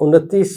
29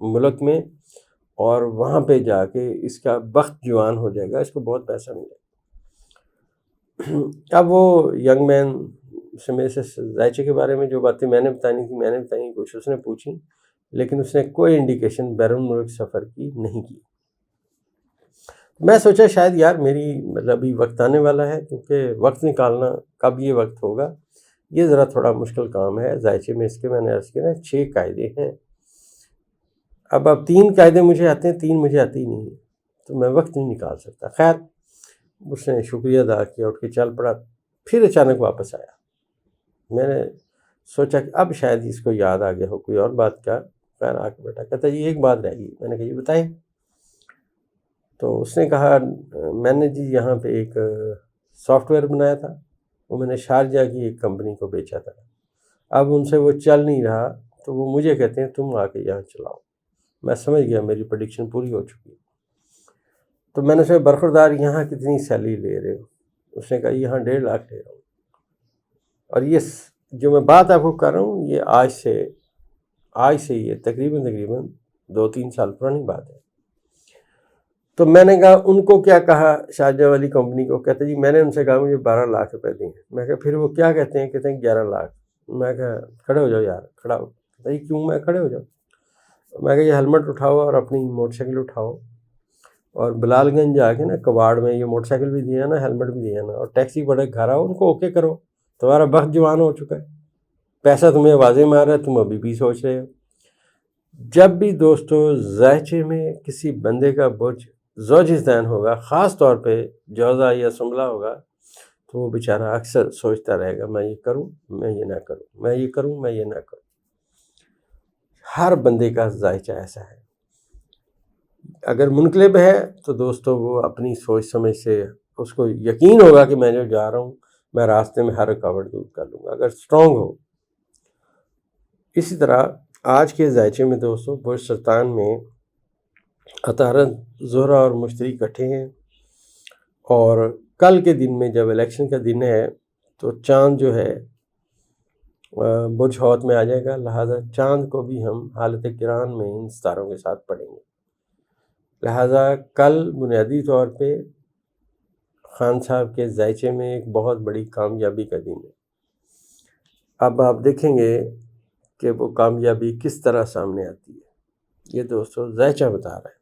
ملک میں، اور وہاں پہ جا کے اس کا بخت جوان ہو جائے گا، اس کو بہت پیسہ ملے گا۔ اب وہ ینگ مین سے میرے سے ذائچے کے بارے میں جو باتیں میں نے بتانی تھی میں نے بتائیں، کچھ اس نے پوچھی، لیکن اس نے کوئی انڈیکیشن بیرون ملک سفر کی نہیں کی۔ میں سوچا شاید یار میری مطلب ابھی وقت آنے والا ہے، کیونکہ وقت نکالنا کب یہ وقت ہوگا یہ ذرا تھوڑا مشکل کام ہے۔ ذائچے میں اس کے میں نے عرض کیا نا 6 قاعدے ہیں، اب 3 قاعدے مجھے آتے ہیں، 3 مجھے آتی نہیں ہیں، تو میں وقت نہیں نکال سکتا۔ خیر اس نے شکریہ ادا کیا، اٹھ کے چل پڑا، پھر اچانک واپس آیا۔ میں نے سوچا کہ اب شاید اس کو یاد آ گیا ہو کوئی اور بات کا، خیر آ کے بیٹھا، کہتا جی ایک بات رہ گئی۔ میں نے کہا یہ بتائیں۔ تو اس نے کہا میں نے جی یہاں پہ ایک سافٹ ویئر بنایا تھا، وہ میں نے شارجہ کی ایک کمپنی کو بیچا تھا، اب ان سے وہ چل نہیں رہا، تو وہ مجھے کہتے ہیں تم آ کے یہاں چلاؤ۔ میں سمجھ گیا میری پریڈکشن پوری ہو چکی۔ تو میں نے اسے برخوردار یہاں کتنی سیلری لے رہے ہو؟ اس نے کہا یہاں 1.5 لاکھ لے رہا ہوں، اور یہ جو میں بات آپ کو کر رہا ہوں یہ آج سے یہ تقریباً 2-3 سال پرانی بات ہے۔ تو میں نے کہا ان کو کیا کہا شارجہ والی کمپنی کو؟ کہتے جی میں نے ان سے کہا مجھے 12 لاکھ روپے دیں۔ میں کہا پھر وہ کیا کہتے ہیں؟ کہتے ہیں 11 لاکھ۔ میں کہا کھڑے ہو جاؤ یار، کھڑا ہو۔ کہتا جی کیوں؟ میں کھڑے ہو جاؤ۔ میں کہا یہ ہیلمٹ اٹھاؤ اور اپنی موٹر سائیکل اٹھاؤ، اور بلال گنج جا کے نا کباڑ میں یہ موٹر سائیکل بھی دیا نا، ہیلمٹ بھی دیا نا، اور ٹیکسی بڑے گھر آؤ، ان کو اوکے کرو، تمہارا بخت جوان ہو چکا ہے، پیسہ تمہیں واضح مار رہا ہے، تم ابھی بھی سوچ رہے ہو۔ جب بھی دوستو ذائچے میں کسی بندے کا بوجھ زوجستین ہوگا، خاص طور پہ جوزہ یا سنبلا ہوگا، تو وہ بیچارہ اکثر سوچتا رہے گا میں یہ کروں، میں یہ نہ کروں، میں یہ کروں، میں یہ نہ کروں۔ ہر بندے کا ذائچہ ایسا ہے۔ اگر منقلب ہے تو دوستو وہ اپنی سوچ سمجھ سے اس کو یقین ہوگا کہ میں جو جا رہا ہوں میں راستے میں ہر رکاوٹ دور کر لوں گا، اگر سٹرونگ ہو۔ اسی طرح آج کے ذائچے میں دوستو برج سرطان میں عطارد، زہرہ اور مشتری اکٹھے ہیں، اور کل کے دن میں جب الیکشن کا دن ہے تو چاند جو ہے برج حوت میں آ جائے گا، لہٰذا چاند کو بھی ہم حالت قران میں ان ستاروں کے ساتھ پڑھیں گے۔ لہٰذا کل بنیادی طور پہ خان صاحب کے ذائچے میں ایک بہت بڑی کامیابی کا دن ہے۔ اب آپ دیکھیں گے کہ وہ کامیابی کس طرح سامنے آتی ہے، یہ دوستو ذائچہ بتا رہا ہے۔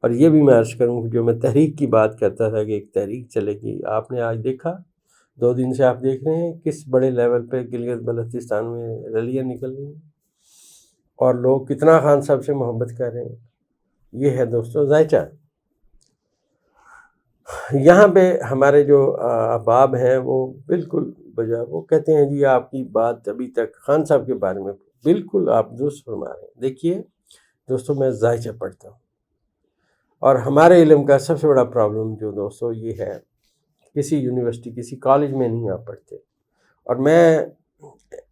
اور یہ بھی میں عرض کروں کہ جو میں تحریک کی بات کرتا تھا کہ ایک تحریک چلے گی، آپ نے آج دیکھا، 2 دن سے آپ دیکھ رہے ہیں کس بڑے لیول پہ گلگت بلتستان میں ریلیاں نکل رہی ہیں، اور لوگ کتنا خان صاحب سے محبت کر رہے ہیں۔ یہ ہے دوستو ذائچہ۔ یہاں پہ ہمارے جو احباب ہیں وہ بالکل بجا، وہ کہتے ہیں جی آپ کی بات ابھی تک خان صاحب کے بارے میں بالکل آپ درست فرما رہے ہیں۔ دیکھیے دوستو میں ذائچہ پڑھتا ہوں، اور ہمارے علم کا سب سے بڑا پرابلم جو دوستو یہ ہے، کسی یونیورسٹی کسی کالج میں نہیں آپ پڑھتے، اور میں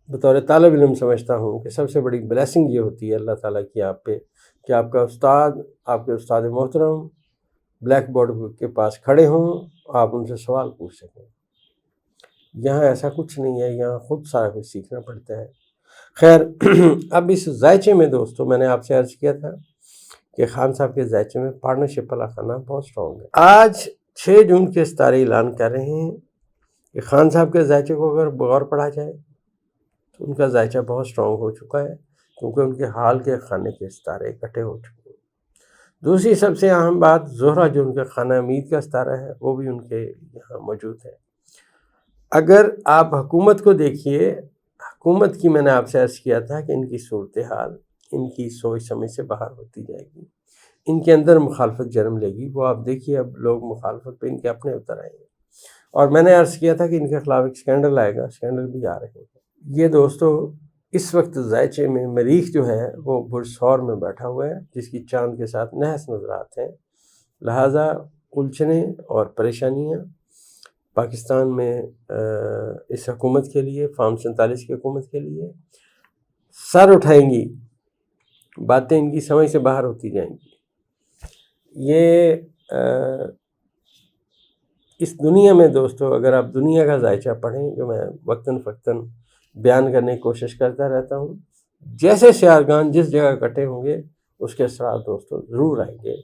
بطور طالب علم سمجھتا ہوں کہ سب سے بڑی بلیسنگ یہ ہوتی ہے اللہ تعالیٰ کی آپ پہ کہ آپ کا استاد، آپ کے استاد محترم بلیک بورڈ کے پاس کھڑے ہوں، آپ ان سے سوال پوچھ سکیں۔ یہاں ایسا کچھ نہیں ہے، یہاں خود سارا کچھ سیکھنا پڑتا ہے۔ خیر اب اس ذائچے میں دوستو میں نے آپ سے عرض کیا تھا کہ خان صاحب کے ذائچے میں پارٹنرشپ والا خانہ بہت سٹرونگ ہے۔ آج 6 جون کے ستارے اعلان کر رہے ہیں کہ خان صاحب کے ذائچے کو اگر بغور پڑھا جائے تو ان کا ذائچہ بہت سٹرونگ ہو چکا ہے، کیونکہ ان کے حال کے خانے کے ستارے اکٹھے ہو چکے ہیں۔ دوسری سب سے اہم بات، زہرہ جو ان کا خانہ امید کا ستارہ ہے وہ بھی ان کے یہاں موجود ہے۔ اگر آپ حکومت کو دیکھیے، حکومت کی میں نے آپ سے عرض کیا تھا کہ ان کی صورتحال ان کی سوچ سمجھ سے باہر ہوتی جائے گی، ان کے اندر مخالفت جنم لے گی۔ وہ آپ دیکھیے اب لوگ مخالفت پہ ان کے اپنے اتر آئیں گے، اور میں نے عرض کیا تھا کہ ان کے خلاف ایک سکینڈل آئے گا، سکینڈل بھی آ رہے ہیں۔ یہ دوستو اس وقت ذائچے میں مریخ جو ہے وہ برج ثور میں بیٹھا ہوا ہے، جس کی چاند کے ساتھ نحس نظرات ہیں، لہٰذا الجھنیں اور پریشانیاں پاکستان میں اس حکومت کے لیے، فارم 47 کی حکومت کے لیے سر اٹھائیں گی، باتیں ان کی سمجھ سے باہر ہوتی جائیں گی۔ یہ اس دنیا میں دوستو اگر آپ دنیا کا ذائچہ پڑھیں، جو میں وقتاً فوقتاً بیان کرنے کی کوشش کرتا رہتا ہوں، جیسے سیارگان جس جگہ اکٹھے ہوں گے اس کے اثرات دوستوں ضرور آئیں گے۔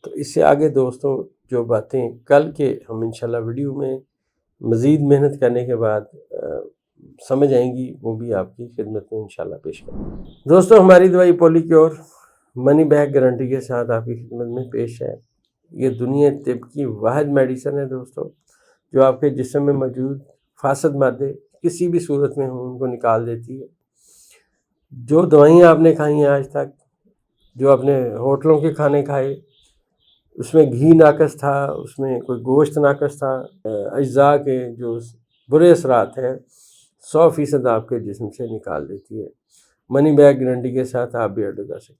تو اس سے آگے دوستوں جو باتیں کل کے ہم انشاءاللہ ویڈیو میں مزید محنت کرنے کے بعد سمجھ آئیں گی، وہ بھی آپ کی خدمت میں انشاءاللہ پیش کریں گے۔ دوستوں ہماری دوائی پولی کیور منی بیک گارنٹی کے ساتھ آپ کی خدمت میں پیش ہے۔ یہ دنیا طب کی واحد میڈیسن ہے دوستوں، جو آپ کے جسم میں موجود فاسد مادے کسی بھی صورت میں ہوں ان کو نکال دیتی ہے۔ جو دوائیاں آپ نے کھائی ہیں آج تک، جو آپ نے ہوٹلوں کے کھانے کھائے، اس میں گھی ناقص تھا، اس میں کوئی گوشت ناقص تھا، اجزاء کے جو برے اثرات ہیں 100% آپ کے جسم سے نکال دیتی ہے۔ منی بیک گارنٹی کے ساتھ آپ بھی آرڈر کر سکتے ہیں۔